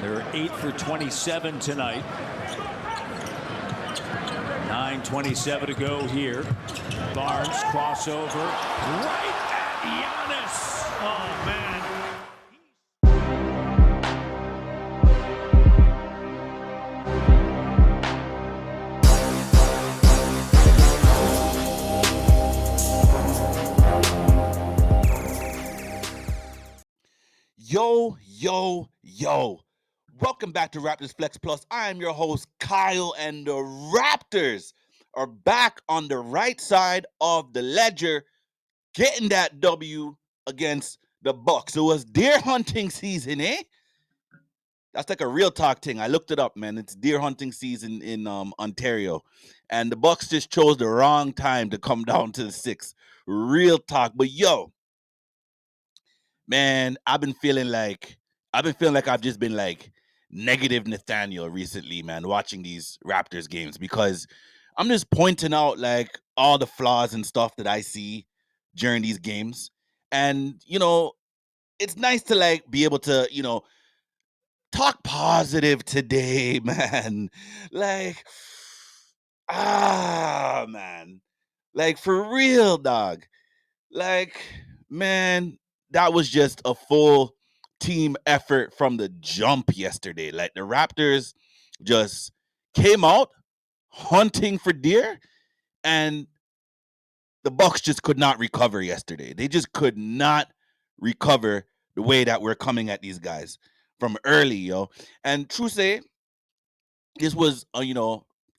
They're 8 for 27 tonight. 9:27 to go here. Barnes crossover right at Giannis. Oh man. Yo. Welcome back to Raptors Flex Plus. I am your host, Kyle, and the Raptors are back on the right side of the ledger, getting that W against the Bucks. It was deer hunting season, eh? That's like a real talk thing. I looked it up, man. It's deer hunting season in Ontario. And the Bucks just chose the wrong time to come down to the 6. Real talk. But yo, man, I've been feeling like I've just been like negative Nathaniel recently, man, watching these Raptors games, because I'm just pointing out like all the flaws and stuff that I see during these games. And, it's nice to like be able to, talk positive today, man. Like, man. Like, for real, dog. Like, man, that was just a full team effort from the jump yesterday. Like, the Raptors just came out hunting for deer, and the Bucks just could not recover yesterday. They just could not recover the way that we're coming at these guys from early, yo. And true say, this was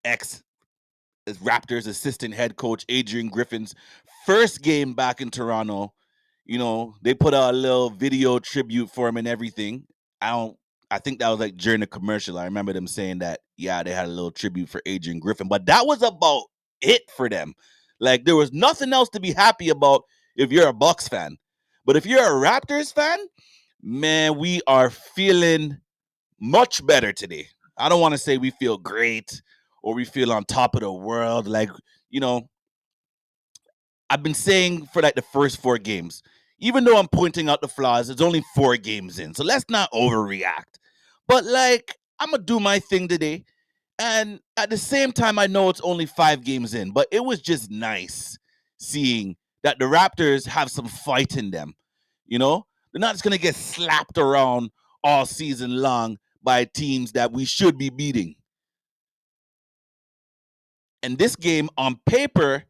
ex Raptors assistant head coach Adrian Griffin's first game back in Toronto. They put out a little video tribute for him and everything. I think that was like during the commercial. I remember them saying that, yeah, they had a little tribute for Adrian Griffin, but that was about it for them. Like, there was nothing else to be happy about if you're a Bucks fan. But if you're a Raptors fan, man, we are feeling much better today. I don't want to say we feel great or we feel on top of the world. Like, I've been saying for like the first 4 games, even though I'm pointing out the flaws, it's only 4 games in. So let's not overreact. But like, I'm going to do my thing today. And at the same time, I know it's only 5 games in, but it was just nice seeing that the Raptors have some fight in them. They're not just going to get slapped around all season long by teams that we should be beating. And this game, on paper,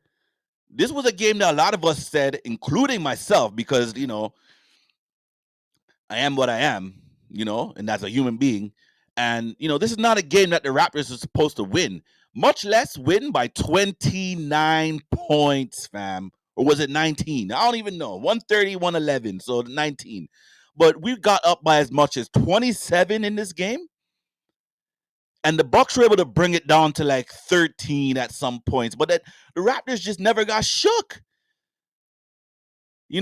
this was a game that a lot of us said, including myself, because, I am what I am, and that's a human being. And, this is not a game that the Raptors are supposed to win, much less win by 29 points, fam. Or was it 19? I don't even know. 130, 111, so 19. But we got up by as much as 27 in this game. And the Bucks were able to bring it down to like 13 at some points. But the Raptors just never got shook. We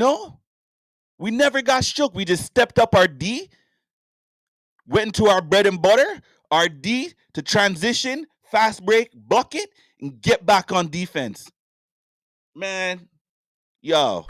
never got shook. We just stepped up our D, went into our bread and butter, our D to transition, fast break, bucket, and get back on defense. Man, yo.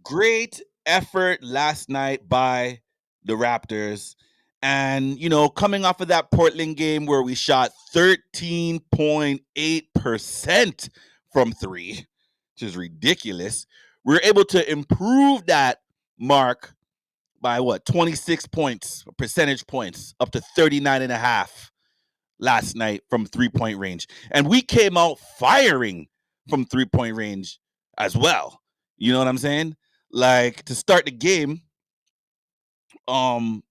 Great effort last night by the Raptors. And, coming off of that Portland game where we shot 13.8% from 3, which is ridiculous, we were able to improve that mark by 26 points, percentage points, up to 39.5 last night from 3-point range. And we came out firing from 3-point range as well. You know what I'm saying? Like, to start the game, you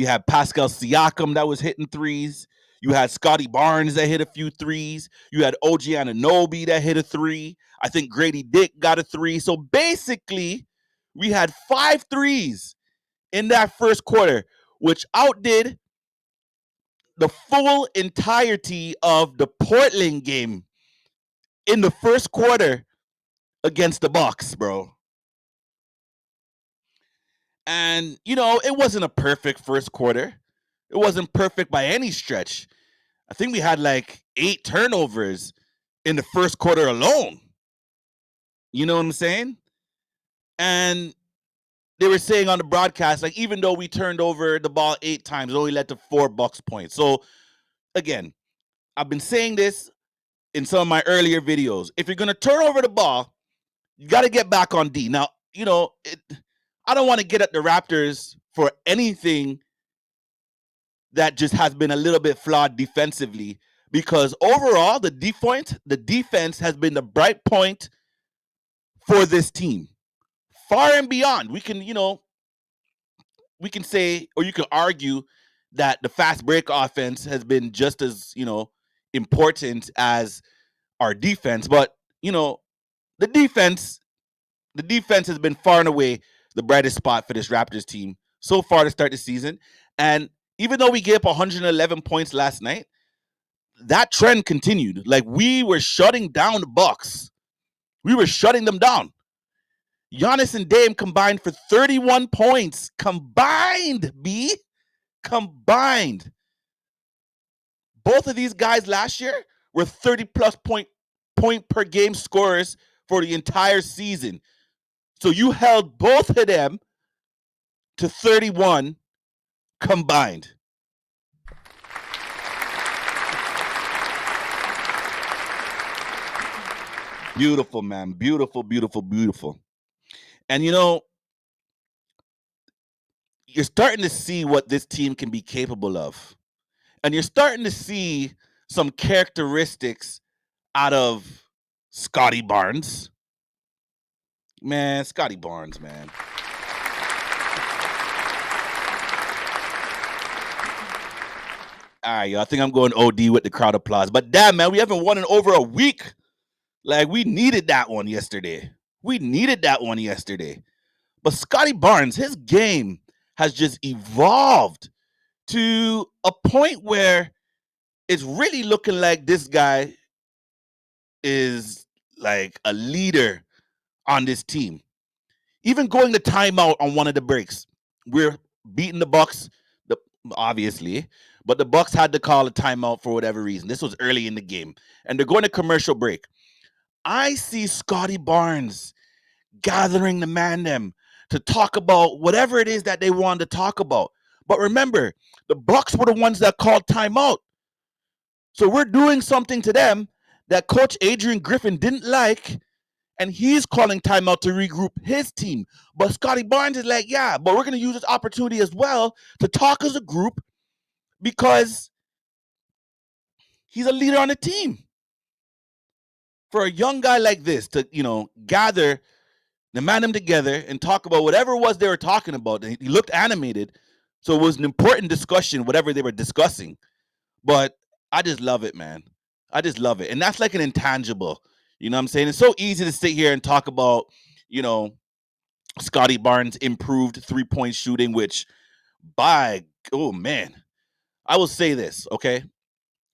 had Pascal Siakam that was hitting threes. You had Scotty Barnes that hit a few threes. You had OG Anunoby that hit a 3. I think Grady Dick got a 3. So basically, we had 5 threes in that first quarter, which outdid the full entirety of the Portland game in the first quarter against the Bucks, bro. And, it wasn't a perfect first quarter. It wasn't perfect by any stretch. I think we had like 8 turnovers in the first quarter alone. You know what I'm saying? And they were saying on the broadcast, like, even though we turned over the ball 8 times, it only led to 4 Bucks points. So again, I've been saying this in some of my earlier videos. If you're gonna turn over the ball, you got to get back on D. Now, I don't want to get at the Raptors for anything that just has been a little bit flawed defensively, because overall the defense has been the bright point for this team. Far and beyond. We can say, or you can argue, that the fast break offense has been just as, important as our defense, but the defense the defense has been far and away the brightest spot for this Raptors team so far to start the season. And even though we gave up 111 points last night, that trend continued. Like, we were shutting down the Bucks. We were shutting them down. Giannis and Dame combined for 31 points. Combined, B. Combined. Both of these guys last year were 30-plus point per game scorers for the entire season. So you held both of them to 31 combined. Beautiful, man. Beautiful, beautiful, beautiful. And you're starting to see what this team can be capable of. And you're starting to see some characteristics out of Scotty Barnes. Man, Scotty Barnes, man. All right, yo, I think I'm going OD with the crowd applause. But damn, man, we haven't won in over a week. Like, we needed that one yesterday. But Scotty Barnes, his game has just evolved to a point where it's really looking like this guy is like a leader on this team. Even going to timeout on one of the breaks. We're beating the Bucks, obviously, but the Bucks had to call a timeout for whatever reason. This was early in the game, and they're going to commercial break. I see Scotty Barnes gathering the man them to talk about whatever it is that they wanted to talk about. But remember, the Bucks were the ones that called timeout. So we're doing something to them that Coach Adrian Griffin didn't like, and he's calling timeout to regroup his team. But Scotty Barnes is like, yeah, but we're going to use this opportunity as well to talk as a group, because he's a leader on the team. For a young guy like this to, gather the man them together and talk about whatever it was they were talking about. He looked animated, so it was an important discussion, whatever they were discussing. But I just love it, man. I just love it. And that's like an intangible. You know what I'm saying? It's so easy to sit here and talk about, Scotty Barnes' improved 3-point shooting, which oh man, I will say this, okay?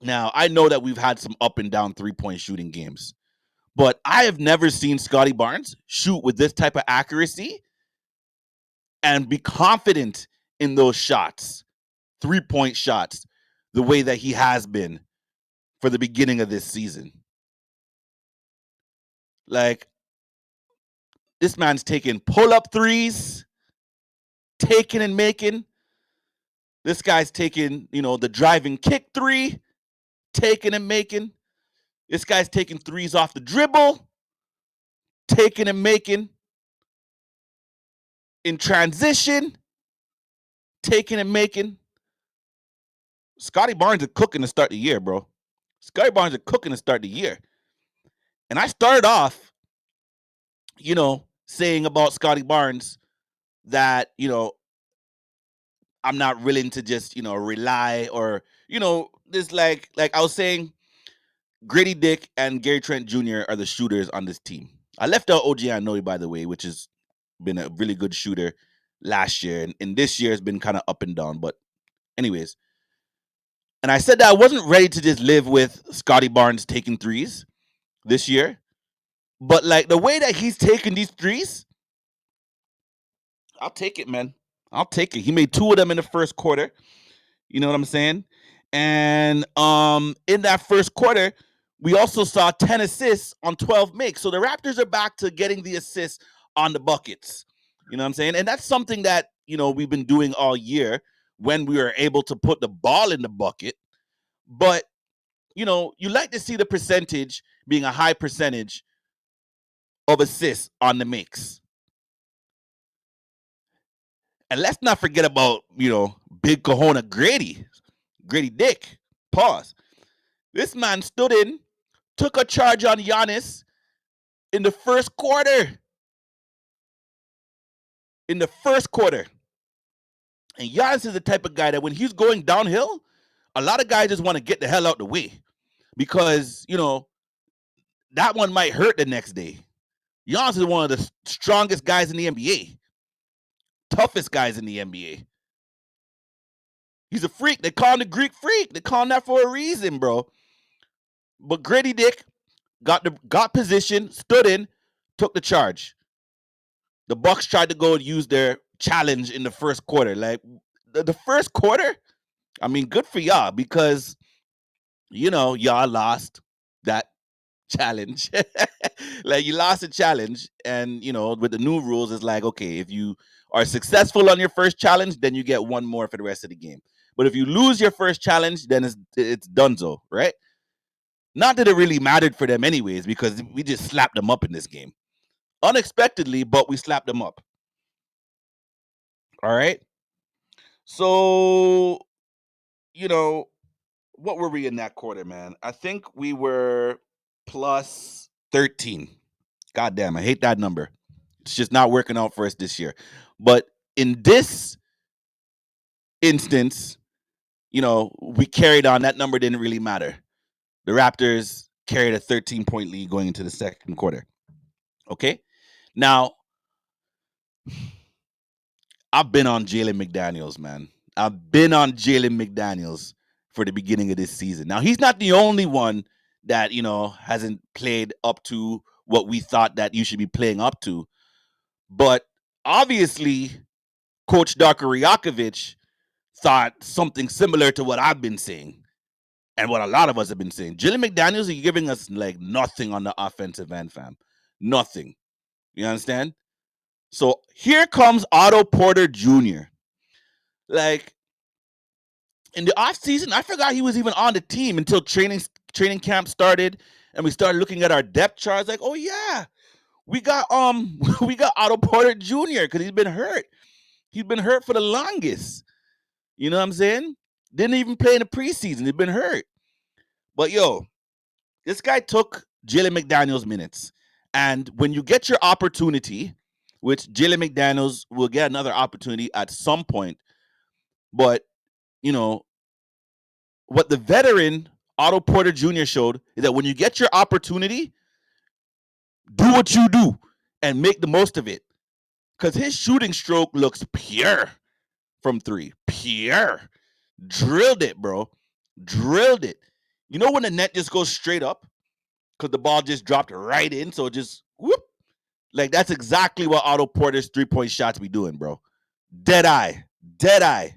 Now, I know that we've had some up and down 3-point shooting games, but I have never seen Scotty Barnes shoot with this type of accuracy and be confident in those shots, 3-point shots, the way that he has been for the beginning of this season. Like, this man's taking pull-up threes, taking and making. This guy's taking, the driving kick three, taking and making. This guy's taking threes off the dribble, taking and making. In transition, taking and making. Scotty Barnes is cooking to start the year, bro. Scotty Barnes is cooking to start the year. And I started off, saying about Scotty Barnes that, I'm not willing to just, rely, or, this like I was saying, Grady Dick and Gary Trent Jr. are the shooters on this team. I left out OG Anunoby, by the way, which has been a really good shooter last year. And this year has been kind of up and down. But anyways, and I said that I wasn't ready to just live with Scotty Barnes taking threes this year. But like the way that he's taking these threes, I'll take it, man. I'll take it. He made 2 of them in the first quarter. You know what I'm saying? And in that first quarter, we also saw 10 assists on 12 makes. So the Raptors are back to getting the assists on the buckets. You know what I'm saying? And that's something that, we've been doing all year when we were able to put the ball in the bucket. But, you like to see the percentage being a high percentage of assists on the makes. And let's not forget about, big Kahona Grady Dick. Pause. This man stood in, took a charge on Giannis in the first quarter. In the first quarter. And Giannis is the type of guy that when he's going downhill, a lot of guys just want to get the hell out the way because, that one might hurt the next day. Giannis is one of the strongest guys in the NBA, toughest guys in the NBA. He's a freak. They call him the Greek freak. They call him that for a reason, bro. But Grady Dick got position, stood in, took the charge. The Bucks tried to go and use their challenge in the first quarter. Like the first quarter, I mean, good for y'all because y'all lost that challenge. Like you lost a challenge, and with the new rules, it's like, okay, if you are successful on your first challenge, then you get one more for the rest of the game. But if you lose your first challenge, then it's donezo, right? Not that it really mattered for them anyways, because we just slapped them up in this game. Unexpectedly, but we slapped them up. All right. So, what were we in that quarter, man? I think we were plus 13. God damn, I hate that number. It's just not working out for us this year. But in this instance, we carried on. That number didn't really matter. The Raptors carried a 13-point lead going into the second quarter. Okay? Now, I've been on Jalen McDaniels, man. I've been on Jalen McDaniels for the beginning of this season. Now, he's not the only one that, hasn't played up to what we thought that you should be playing up to. But obviously, Coach Darko Rajakovic thought something similar to what I've been saying and what a lot of us have been saying. Jalen McDaniels is giving us like nothing on the offensive end, fam. Nothing. You understand? So here comes Otto Porter Jr. Like in the offseason, I forgot he was even on the team until training camp started and we started looking at our depth charts. Like, oh yeah, we got we got Otto Porter Jr. because he's been hurt. He's been hurt for the longest. You know what I'm saying? Didn't even play in the preseason. He's been hurt. But yo, this guy took Jalen McDaniels minutes. And when you get your opportunity, which Jalen McDaniels will get another opportunity at some point, but what the veteran Otto Porter Jr. showed is that when you get your opportunity, do what you do and make the most of it. Because his shooting stroke looks pure from three. Pure. Drilled it, bro. Drilled it. You know when the net just goes straight up? Because the ball just dropped right in, so it just whoop. Like that's exactly what Otto Porter's 3-point shots be doing, bro. Dead eye. Dead eye.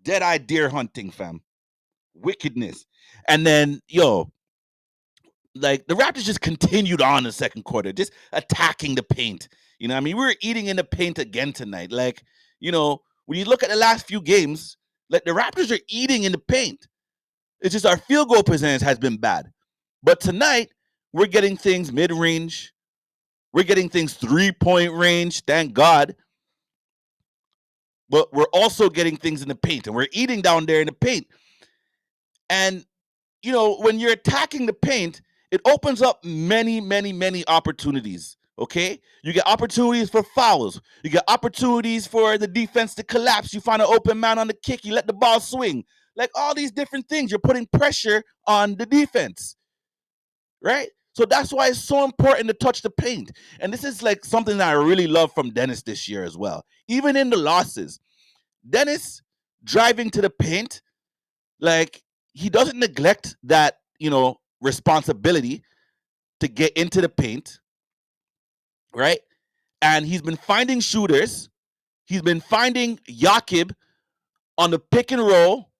Dead eye deer hunting, fam. Wickedness. And then, like the Raptors just continued on in the second quarter, just attacking the paint. You know what I mean? We were eating in the paint again tonight. Like, when you look at the last few games, like the Raptors are eating in the paint. It's just our field goal percentage has been bad. But tonight, we're getting things mid-range. We're getting things 3-point range, thank God. But we're also getting things in the paint, and we're eating down there in the paint. And, when you're attacking the paint, it opens up many, many, many opportunities, okay? You get opportunities for fouls. You get opportunities for the defense to collapse. You find an open man on the kick. You let the ball swing. Like all these different things. You're putting pressure on the defense, right? So that's why it's so important to touch the paint. And this is like something that I really love from Dennis this year as well. Even in the losses, Dennis driving to the paint, like he doesn't neglect that, responsibility to get into the paint, right? And he's been finding shooters. He's been finding Yakib on the pick and roll.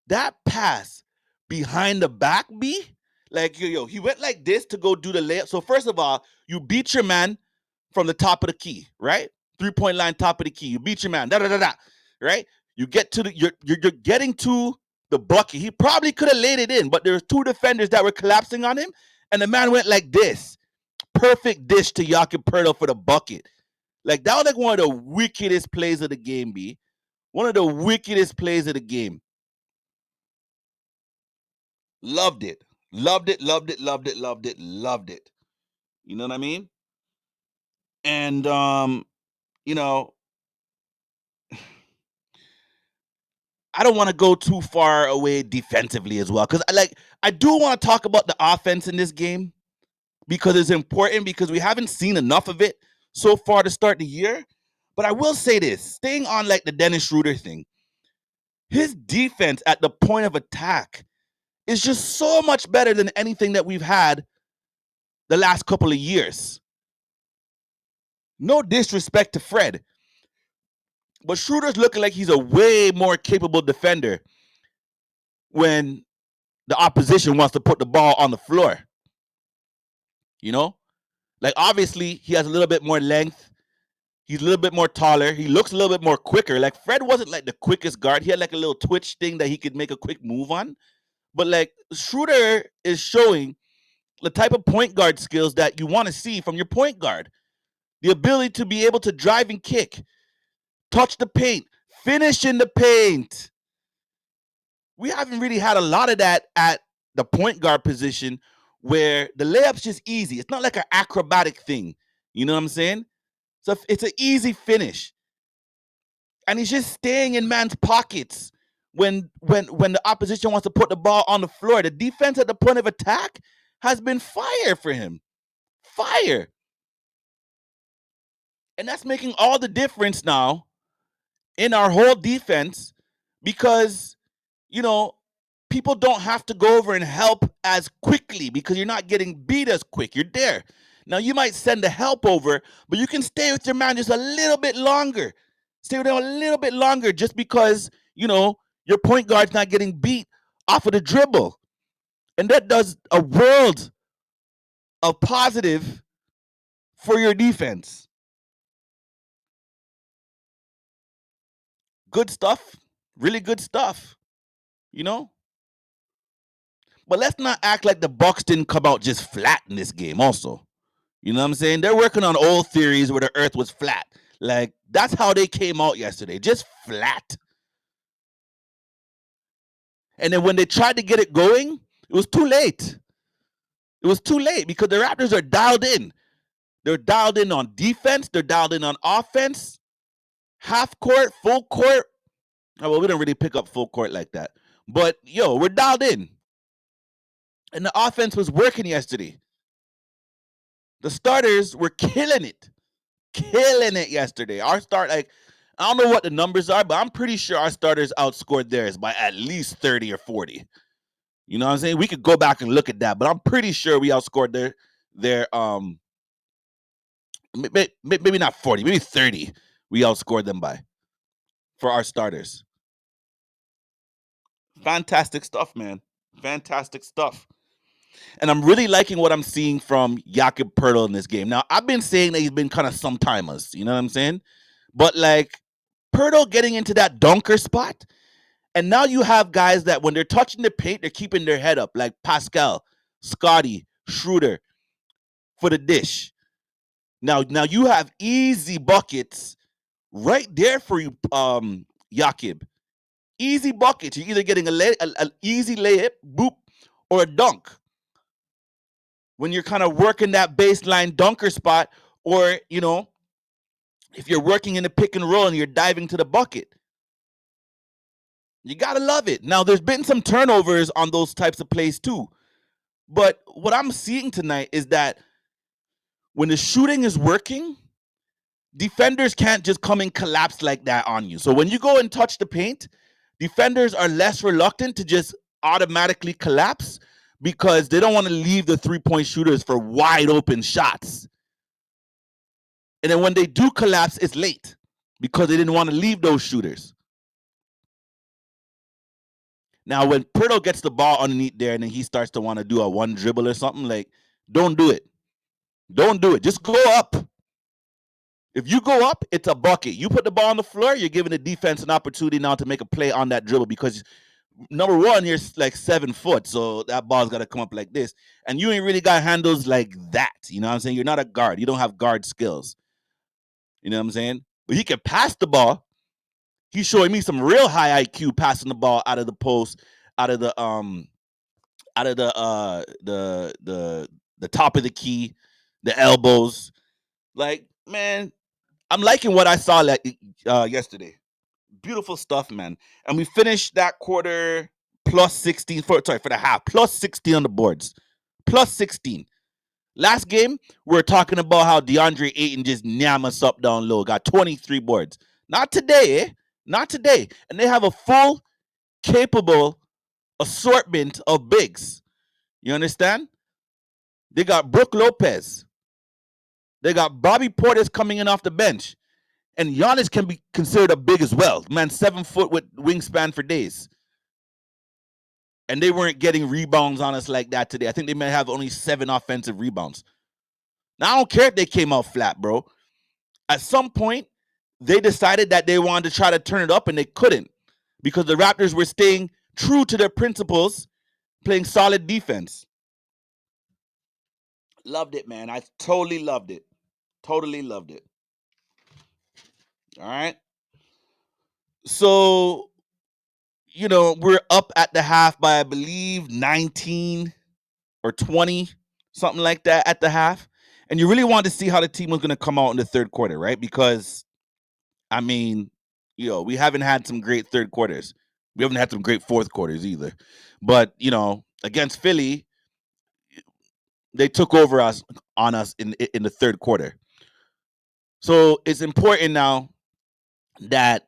That pass behind the back, B, Like, he went like this to go do the layup. So first of all, you beat your man from the top of the key, right? 3-point line, top of the key. You beat your man, right? You get to you're getting to the bucket. He probably could have laid it in, but there was two defenders that were collapsing on him, and the man went like this. Perfect dish to Jakob Poeltl for the bucket. Like, that was like one of the wickedest plays of the game, B. One of the wickedest plays of the game. Loved it. Loved it, loved it, loved it, loved it, loved it. You know what I mean? And you know, I don't want to go too far away defensively as well, because I do want to talk about the offense in this game, because it's important, because we haven't seen enough of it so far to start the year. But I will say this, staying on like the Dennis Schroeder thing, his defense at the point of attack is just so much better than anything that we've had the last couple of years. No disrespect to Fred, but Schroeder's looking like he's a way more capable defender when the opposition wants to put the ball on the floor. You know? Like, obviously, he has a little bit more length. He's a little bit more taller. He looks a little bit more quicker. Like, Fred wasn't like the quickest guard. He had like a little twitch thing that he could make a quick move on. But like, Schroeder is showing the type of point guard skills that you want to see from your point guard. The ability to be able to drive and kick, touch the paint, finish in the paint. We haven't really had a lot of that at the point guard position, where the layup's just easy. It's not like an acrobatic thing. You know what I'm saying? So it's an easy finish. And he's just staying in man's pockets when the opposition wants to put the ball on the floor. The defense at the point of attack has been fire for him. Fire. And that's making all the difference now in our whole defense, because, people don't have to go over and help as quickly, because you're not getting beat as quick. You're there. Now, you might send the help over, but you can stay with your man just a little bit longer. Stay with him a little bit longer, just because, your point guard's not getting beat off of the dribble. And that does a world of positive for your defense. Good stuff. Really good stuff. But let's not act like the Bucks didn't come out just flat in this game also. You know what I'm saying? They're working on old theories where the earth was flat. Like, that's how they came out yesterday, just flat. And then when they tried to get it going, it was too late. It was too late, because the Raptors are dialed in. They're dialed in on defense. They're dialed in on offense. Half court, full court. Oh, well, we don't really pick up full court like that. But, we're dialed in. And the offense was working yesterday. The starters were killing it yesterday. I don't know what the numbers are, but I'm pretty sure our starters outscored theirs by at least 30 or 40. You know what I'm saying? We could go back and look at that, but I'm pretty sure we outscored their maybe not 40, maybe 30. We outscored them by, for our starters. Fantastic stuff, man. Fantastic stuff. And I'm really liking what I'm seeing from Jakob Poeltl in this game. Now, I've been saying that he's been kind of sometimers, you know what I'm saying? But like, Poeltl getting into that dunker spot, and now you have guys that when they're touching the paint, they're keeping their head up, like Pascal, Scotty, Schroeder for the dish. Now you have easy buckets right there for you, Jakob. Easy buckets. You're either getting an easy layup, boop, or a dunk. When you're kind of working that baseline dunker spot, or, if you're working in the pick and roll and you're diving to the bucket. You got to love it. Now, there's been some turnovers on those types of plays too. But what I'm seeing tonight is that when the shooting is working, defenders can't just come and collapse like that on you. So when you go and touch the paint, defenders are less reluctant to just automatically collapse, because they don't want to leave the three-point shooters for wide open shots. And then when they do collapse, it's late, because they didn't want to leave those shooters. Now, when Pirtle gets the ball underneath there and then he starts to want to do a one dribble or something, like, don't do it. Don't do it. Just go up. If you go up, it's a bucket. You put the ball on the floor, you're giving the defense an opportunity now to make a play on that dribble because number one, you're like 7 foot, so that ball's got to come up like this. And you ain't really got handles like that. You know what I'm saying? You're not a guard. You don't have guard skills. You know what I'm saying? But he can pass the ball. He's showing me some real high IQ passing the ball out of the post, out of the the top of the key, the elbows. Like, man, I'm liking what I saw yesterday. Beautiful stuff, man. And we finished that quarter plus 16 for the half, plus 16 on the boards. Plus 16. Last game, we were talking about how DeAndre Ayton just nyam us up down low, got 23 boards. Not today, eh? Not today. And they have a full, capable assortment of bigs. You understand? They got Brook Lopez. They got Bobby Portis coming in off the bench. And Giannis can be considered a big as well. Man, 7 foot with wingspan for days. And they weren't getting rebounds on us like that today. I think they may have only 7 offensive rebounds. Now, I don't care if they came out flat, bro. At some point, they decided that they wanted to try to turn it up, and they couldn't because the Raptors were staying true to their principles, playing solid defense. Loved it, man. I totally loved it. Totally loved it. All right. So, we're up at the half by, I believe, 19 or 20, something like that at the half. And you really wanted to see how the team was going to come out in the third quarter, right? Because, I mean, we haven't had some great third quarters. We haven't had some great fourth quarters either. But, against Philly, they took over on us in the third quarter. So it's important now that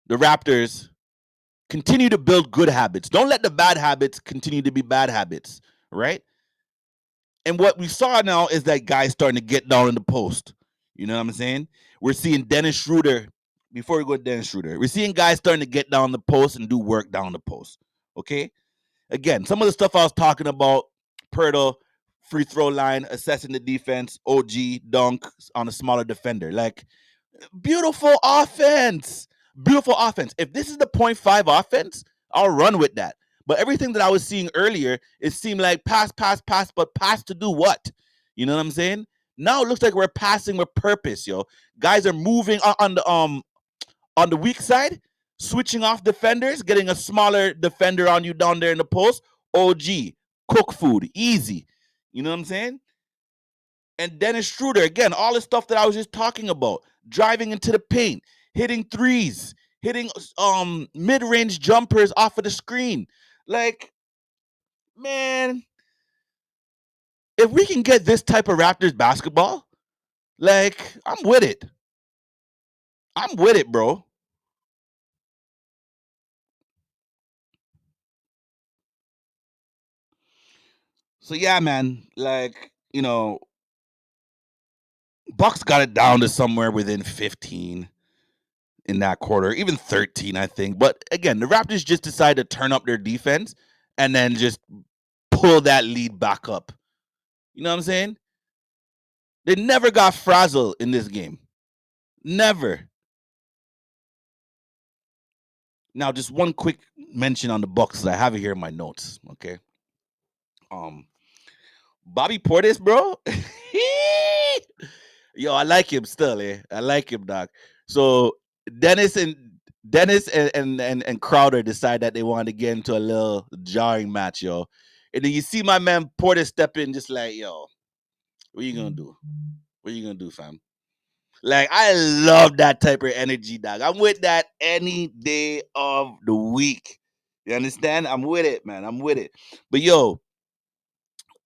the Raptors continue to build good habits. Don't let the bad habits continue to be bad habits, right? And what we saw now is that guys starting to get down in the post. You know what I'm saying? We're seeing Dennis Schroeder. Before we go to Dennis Schroeder, we're seeing guys starting to get down the post and do work down the post. Okay? Again, some of the stuff I was talking about, Pirtle, free throw line, assessing the defense, OG, dunk on a smaller defender. Like, beautiful offense. Beautiful offense. If this is the 0.5 offense, I'll run with that. But everything that I was seeing earlier, it seemed like pass, but pass to do what? You know what I'm saying? Now it looks like we're passing with purpose, yo. Guys are moving on the weak side, switching off defenders, getting a smaller defender on you down there in the post. OG, cook food, easy. You know what I'm saying? And Dennis Schroeder, again, all the stuff that I was just talking about, driving into the paint, hitting threes, hitting mid-range jumpers off of the screen. Like, man, if we can get this type of Raptors basketball, like, I'm with it. I'm with it, bro. So yeah, man, like, Bucks got it down to somewhere within 15 in that quarter, even 13, I think. But again, the Raptors just decided to turn up their defense and then just pull that lead back up. You know what I'm saying? They never got frazzled in this game. Never. Now, just one quick mention on the Bucks that I have it here in my notes. Okay. Bobby Portis, bro. Yo, I like him still, eh? I like him, dog. So Dennis and Crowder decide that they want to get into a little jarring match, yo. And then you see my man Portis step in, just like, yo, what you gonna do? What you gonna do, fam? Like, I love that type of energy, dog. I'm with that any day of the week. You understand? I'm with it, man. I'm with it. But yo,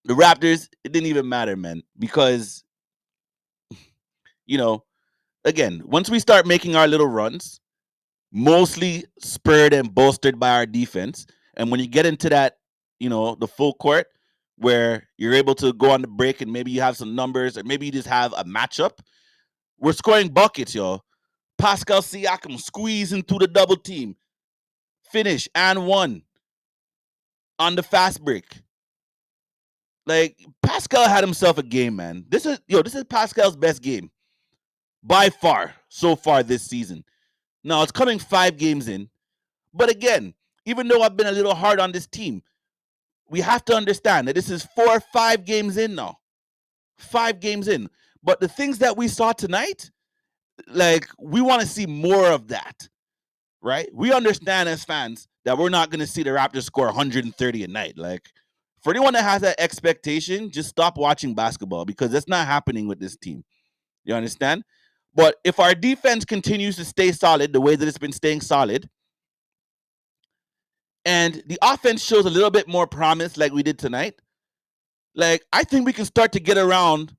the Raptors, it didn't even matter, man, because you know, again, once we start making our little runs, mostly spurred and bolstered by our defense, and when you get into that, the full court where you're able to go on the break and maybe you have some numbers or maybe you just have a matchup, we're scoring buckets, yo. Pascal Siakam squeezing through the double team. Finish and one. on the fast break. Like Pascal had himself a game, man. This is Pascal's best game by far so far this season. Now it's coming 5 games in, but again, even though I've been a little hard on this team, we have to understand that this is 4 or 5 games in now. 5 games in. But the things that we saw tonight, like we want to see more of that, right? We understand as fans that we're not going to see the Raptors score 130 a night. Like for anyone that has that expectation, just stop watching basketball because that's not happening with this team. You understand? But if our defense continues to stay solid the way that it's been staying solid, and the offense shows a little bit more promise like we did tonight, like I think we can start to get around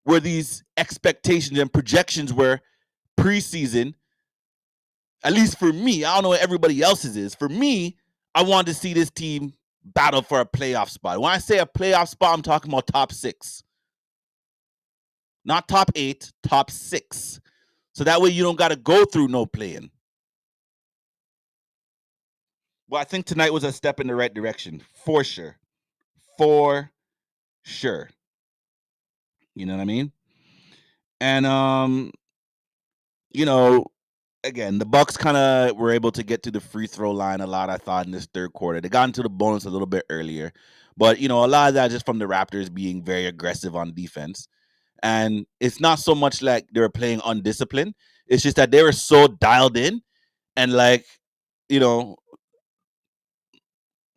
where these expectations and projections were preseason. At least for me, I don't know what everybody else's is. For me, I want to see this team battle for a playoff spot. When I say a playoff spot, I'm talking about top 6. Not top 8, top 6. So that way you don't got to go through no playing. Well, I think tonight was a step in the right direction. For sure. For sure. You know what I mean? And you know, again, the Bucks kind of were able to get to the free throw line a lot, I thought, in this third quarter. They got into the bonus a little bit earlier. But, a lot of that just from the Raptors being very aggressive on defense. And it's not so much like they were playing undisciplined. It's just that they were so dialed in. And, like, you know,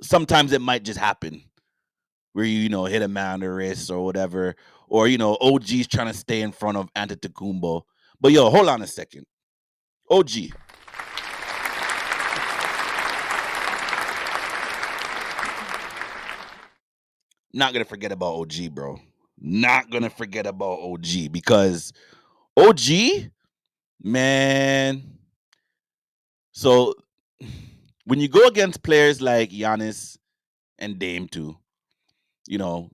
sometimes it might just happen where hit a man on the wrist or whatever. Or, OG's trying to stay in front of Antetokounmpo. But, hold on a second. OG. Not gonna forget about OG, bro. Not gonna forget about OG because OG, man. So when you go against players like Giannis and Dame too,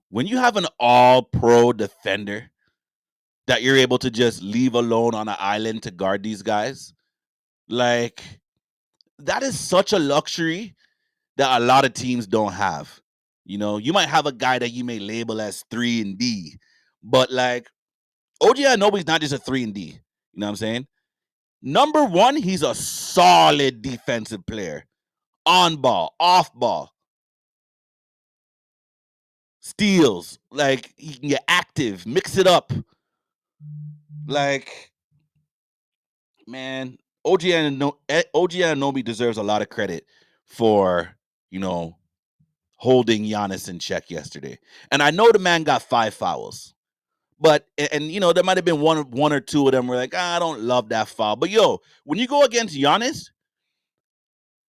when you have an all-pro defender that you're able to just leave alone on an island to guard these guys, like that is such a luxury that a lot of teams don't have. You might have a guy that you may label as 3 and D, but like OG Anunoby's not just a 3 and D. You know what I'm saying? Number one, he's a solid defensive player. On ball, off ball, steals. Like he can get active, mix it up. Like, man, OG Anunoby deserves a lot of credit for, holding Giannis in check yesterday. And I know the man got 5 fouls. But there might have been one or two of them where like, I don't love that foul. But when you go against Giannis,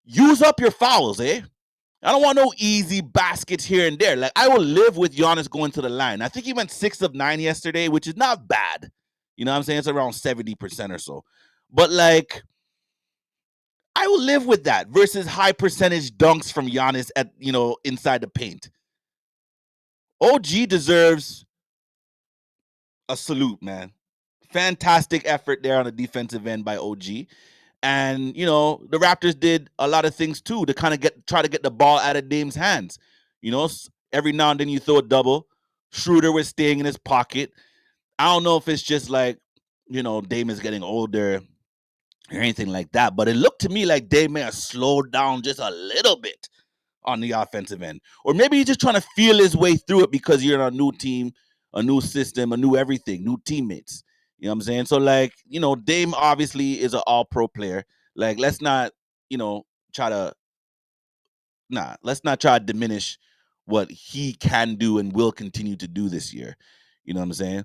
use up your fouls, eh? I don't want no easy baskets here and there. Like I will live with Giannis going to the line. I think he went 6 of 9 yesterday, which is not bad. You know what I'm saying? It's around 70% or so. But like I will live with that versus high percentage dunks from Giannis at inside the paint. OG deserves a salute, man. Fantastic effort there on the defensive end by OG. And the Raptors did a lot of things too to kind of try to get the ball out of Dame's hands. Every now and then you throw a double. Schroeder was staying in his pocket. I don't know if it's just like Dame is getting older or anything like that, but it looked to me like Dame may have slowed down just a little bit on the offensive end, or maybe he's just trying to feel his way through it because you're in a new team, a new system, a new everything, new teammates. You know what I'm saying? So like, Dame obviously is an all-pro player. Like, let's not, try to let's not try to diminish what he can do and will continue to do this year. You know what I'm saying?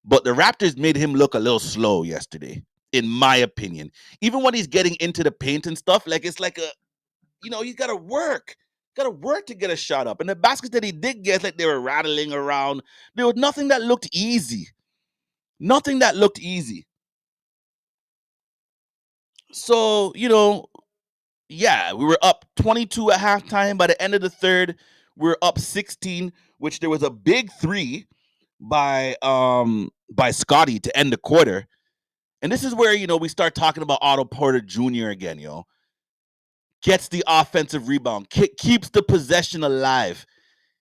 But the Raptors made him look a little slow yesterday, in my opinion. Even when he's getting into the paint and stuff, like it's like he's got to work. Got to work to get a shot up. And the baskets that he did get, like they were rattling around. There was nothing that looked easy. Nothing that looked easy. So, yeah, we were up 22 at halftime. By the end of the third, we were up 16, which there was a big 3 by Scotty to end the quarter. And this is where, we start talking about Otto Porter Jr. again, gets the offensive rebound, keeps the possession alive.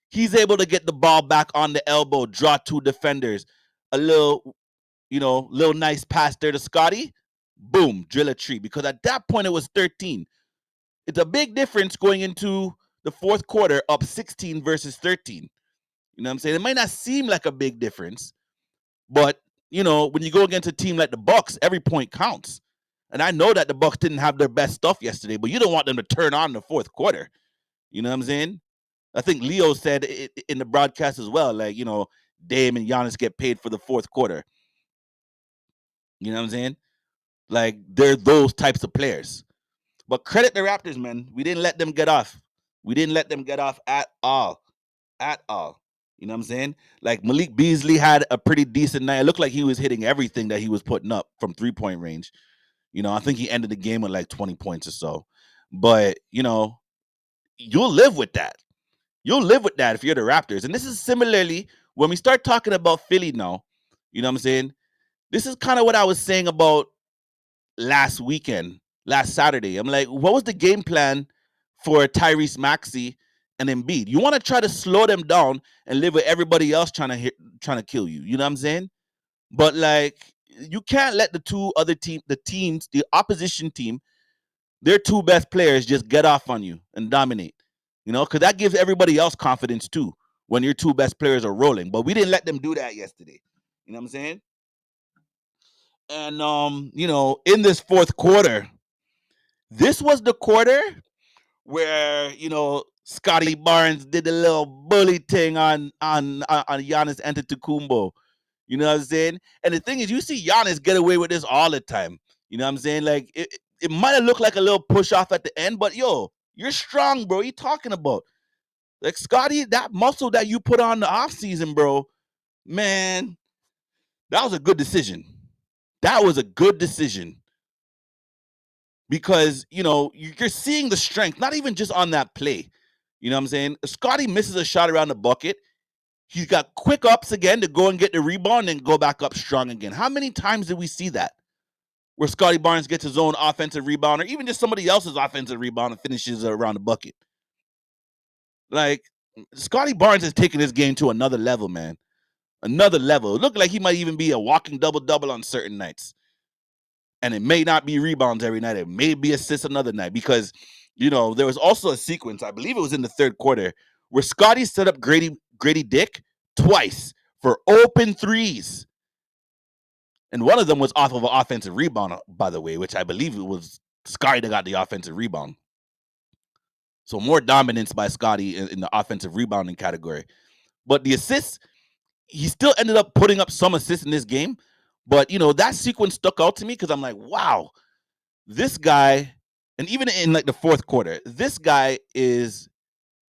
He's able to get the ball back on the elbow, draw two defenders, a little, little nice pass there to Scotty. Boom, drill a tree. Because at that point it was 13. It's a big difference going into the fourth quarter up 16 versus 13. You know what I'm saying? It might not seem like a big difference, but when you go against a team like the Bucks, every point counts. And I know that the Bucks didn't have their best stuff yesterday, but you don't want them to turn on in the fourth quarter. You know what I'm saying? I think Leo said in the broadcast as well, like, Dame and Giannis get paid for the fourth quarter. You know what I'm saying? Like, they're those types of players. But credit the Raptors, man. We didn't let them get off. We didn't let them get off at all. At all. You know what I'm saying? Like, Malik Beasley had a pretty decent night. It looked like he was hitting everything that he was putting up from three-point range. I think he ended the game with like 20 points or so. But, you'll live with that. You'll live with that if you're the Raptors. And this is similarly, when we start talking about Philly now, you know what I'm saying? This is kind of what I was saying about last Saturday. I'm like, what was the game plan for Tyrese Maxey and Embiid? You want to try to slow them down and live with everybody else trying to kill you. You know what I'm saying? But like, you can't let the opposition team, their two best players just get off on you and dominate. Because that gives everybody else confidence too when your two best players are rolling. But we didn't let them do that yesterday. You know what I'm saying? And in this fourth quarter, this was the quarter where Scotty Barnes did a little bully thing on Giannis Antetokounmpo. You know what I'm saying? And the thing is, you see Giannis get away with this all the time. You know what I'm saying? Like, it might have looked like a little push off at the end, but yo, you're strong, bro. What you talking about? Like, Scotty, that muscle that you put on the offseason, bro, man, that was a good decision. That was a good decision. Because, you're seeing the strength, not even just on that play. You know what I'm saying? Scotty misses a shot around the bucket. He's got quick ups again to go and get the rebound and go back up strong again. How many times did we see that? Where Scotty Barnes gets his own offensive rebound or even just somebody else's offensive rebound and finishes around the bucket. Like, Scotty Barnes has taken his game to another level, man. Another level. It looked like he might even be a walking double-double on certain nights. And it may not be rebounds every night. It may be assists another night because, there was also a sequence, I believe it was in the third quarter, where Scotty set up Grady Dick twice for open threes. And one of them was off of an offensive rebound, by the way, which I believe it was Scotty that got the offensive rebound. So more dominance by Scotty in the offensive rebounding category. But the assists, he still ended up putting up some assists in this game. But, that sequence stuck out to me because I'm like, wow, this guy, and even in like the fourth quarter, this guy is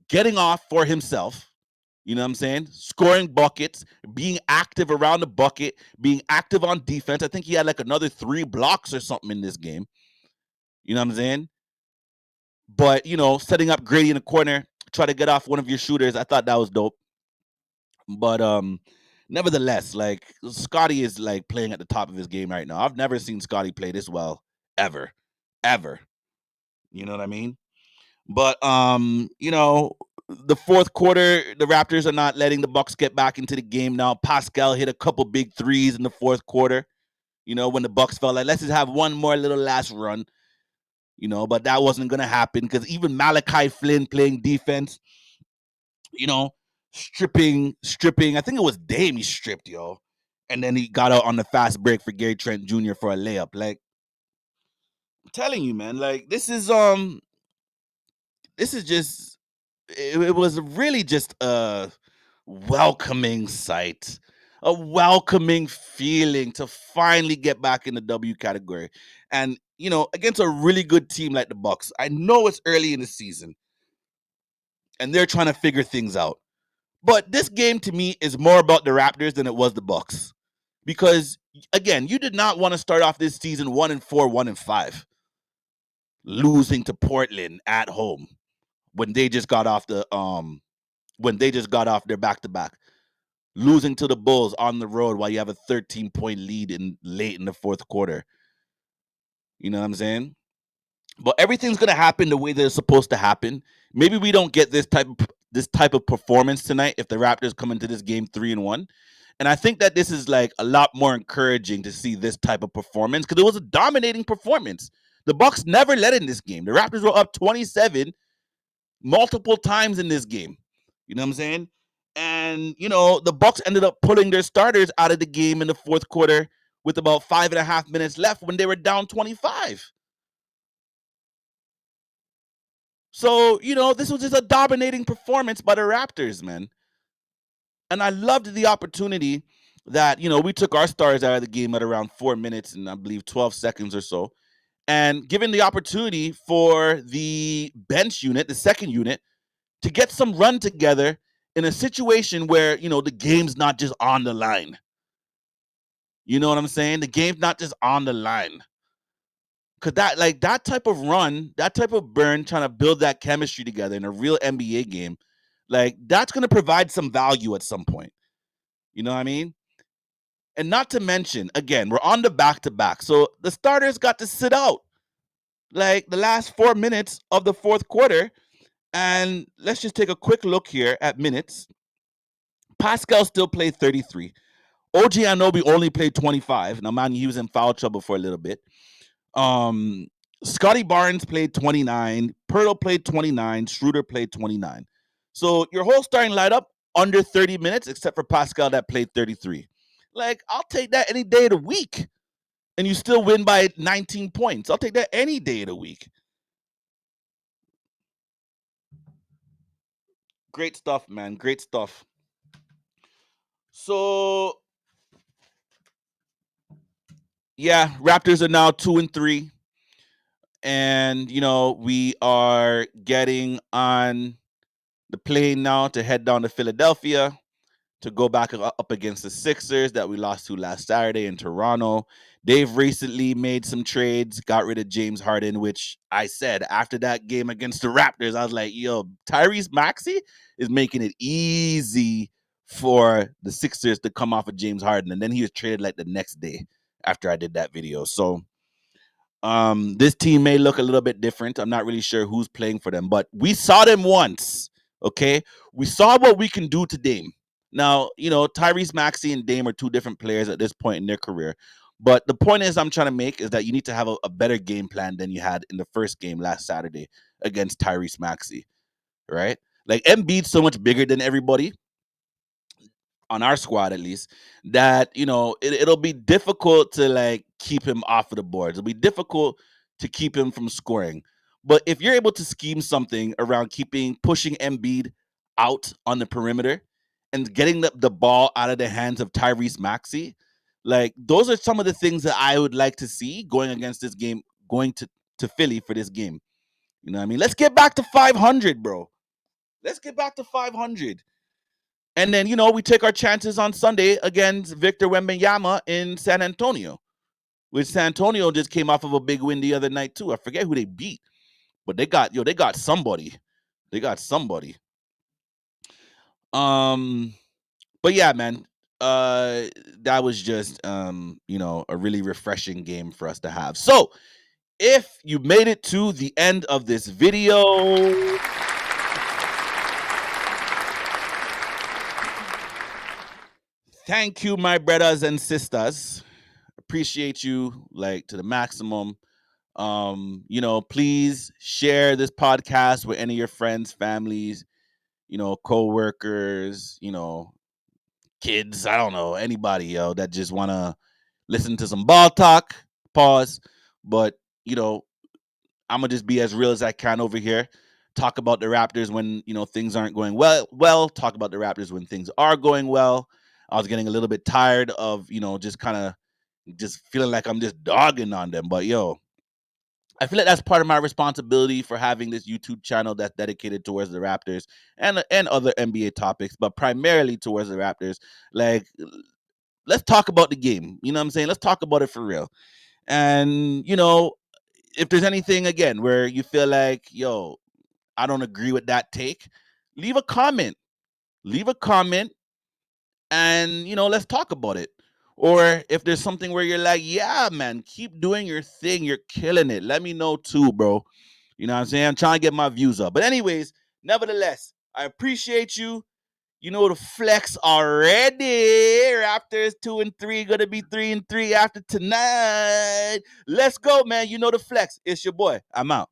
getting off for himself. You know what I'm saying? Scoring buckets, being active around the bucket, being active on defense. I think he had like another 3 blocks or something in this game. You know what I'm saying? But, setting up Grady in the corner, try to get off one of your shooters. I thought that was dope. But nevertheless, like, Scotty is like playing at the top of his game right now. I've never seen Scotty play this well ever. Ever. You know what I mean? But the fourth quarter, the Raptors are not letting the Bucks get back into the game now. Pascal hit a couple big threes in the fourth quarter. When the Bucks felt like, let's just have one more little last run. But that wasn't gonna happen because even Malachi Flynn playing defense, stripping. I think it was Dame he stripped, yo. And then he got out on the fast break for Gary Trent Jr. for a layup. Like, I'm telling you, man, like, this is just, it was really just a welcoming sight, a welcoming feeling to finally get back in the W category. And, against a really good team like the Bucks. I know it's early in the season and they're trying to figure things out. But this game to me is more about the Raptors than it was the Bucks. Because again, you did not want to start off this season 1-4, 1-5, losing to Portland at home when they just got off their back-to-back, losing to the Bulls on the road while you have a 13-point lead late in the fourth quarter. You know what I'm saying? But everything's gonna happen the way that it's supposed to happen. Maybe we don't get this type of performance tonight if the Raptors come into this game 3-1. And I think that this is like a lot more encouraging to see this type of performance because it was a dominating performance. The Bucks never led in this game. The Raptors were up 27 multiple times in this game. You know what I'm saying? And the Bucks ended up pulling their starters out of the game in the fourth quarter with about 5.5 minutes left when they were down 25. So, this was just a dominating performance by the Raptors, man. And I loved the opportunity that, we took our stars out of the game at around 4 minutes and I believe 12 seconds or so. And given the opportunity for the bench unit, the second unit, to get some run together in a situation where, the game's not just on the line. You know what I'm saying? The game's not just on the line. Cause that type of run, that type of burn, trying to build that chemistry together in a real NBA game, like that's gonna provide some value at some point. You know what I mean? And not to mention, again, we're on the back to back. So the starters got to sit out like the last 4 minutes of the fourth quarter. And let's just take a quick look here at minutes. Pascal still played 33. OG Anunoby only played 25. Now, man, he was in foul trouble for a little bit. Um, Scotty Barnes played 29. Pirtle played 29. Schroeder played 29. So your whole starting lineup under 30 minutes, except for Pascal that played 33. Like, I'll take that any day of the week. And you still win by 19 points. I'll take that any day of the week. Great stuff, man. Great stuff. So, yeah, Raptors are now 2-3. And, we are getting on the plane now to head down to Philadelphia to go back up against the Sixers that we lost to last Saturday in Toronto. They've recently made some trades, got rid of James Harden, which I said after that game against the Raptors, I was like, yo, Tyrese Maxey is making it easy for the Sixers to come off of James Harden. And then he was traded like the next day after I did that video. So this team may look a little bit different. I'm not really sure who's playing for them, but we saw them once. Okay, we saw what we can do to Dame. Now, Tyrese Maxey and Dame are two different players at this point in their career. But the point is, I'm trying to make is that you need to have a better game plan than you had in the first game last Saturday against Tyrese Maxey, right? Like Embiid's so much bigger than everybody on our squad at least, that it'll be difficult to like keep him off of the boards. It'll be difficult to keep him from scoring. But if you're able to scheme something around pushing Embiid out on the perimeter and getting the ball out of the hands of Tyrese Maxey, like those are some of the things that I would like to see going against this game, going to Philly for this game. You know what I mean? Let's get back to 500, bro. Let's get back to 500. And then, we take our chances on Sunday against Victor Wembanyama in San Antonio, which San Antonio just came off of a big win the other night too. I forget who they beat, but they got somebody. They got somebody. Um, but yeah, man, that was just a really refreshing game for us to have. So, if you made it to the end of this video, thank you, my brothers and sisters. Appreciate you like to the maximum. Please share this podcast with any of your friends, families, co-workers, kids, I don't know, anybody, that just wanna listen to some ball talk. Pause. But, I'm gonna just be as real as I can over here. Talk about the Raptors when, things aren't going talk about the Raptors when things are going well. I was getting a little bit tired of, just kind of just feeling like I'm just dogging on them. But yo, I feel like that's part of my responsibility for having this YouTube channel that's dedicated towards the Raptors and other NBA topics, but primarily towards the Raptors. Like, let's talk about the game. You know what I'm saying? Let's talk about it for real. And if there's anything again where you feel like, yo, I don't agree with that take, leave a comment. Leave a comment, and let's talk about it. Or if there's something where you're like, yeah, man, keep doing your thing. You're killing it. Let me know too, bro. You know what I'm saying? I'm trying to get my views up. But anyways, nevertheless, I appreciate you. You know the flex already. Raptors 2-3, gonna be 3-3 after tonight. Let's go, man. You know the flex. It's your boy. I'm out.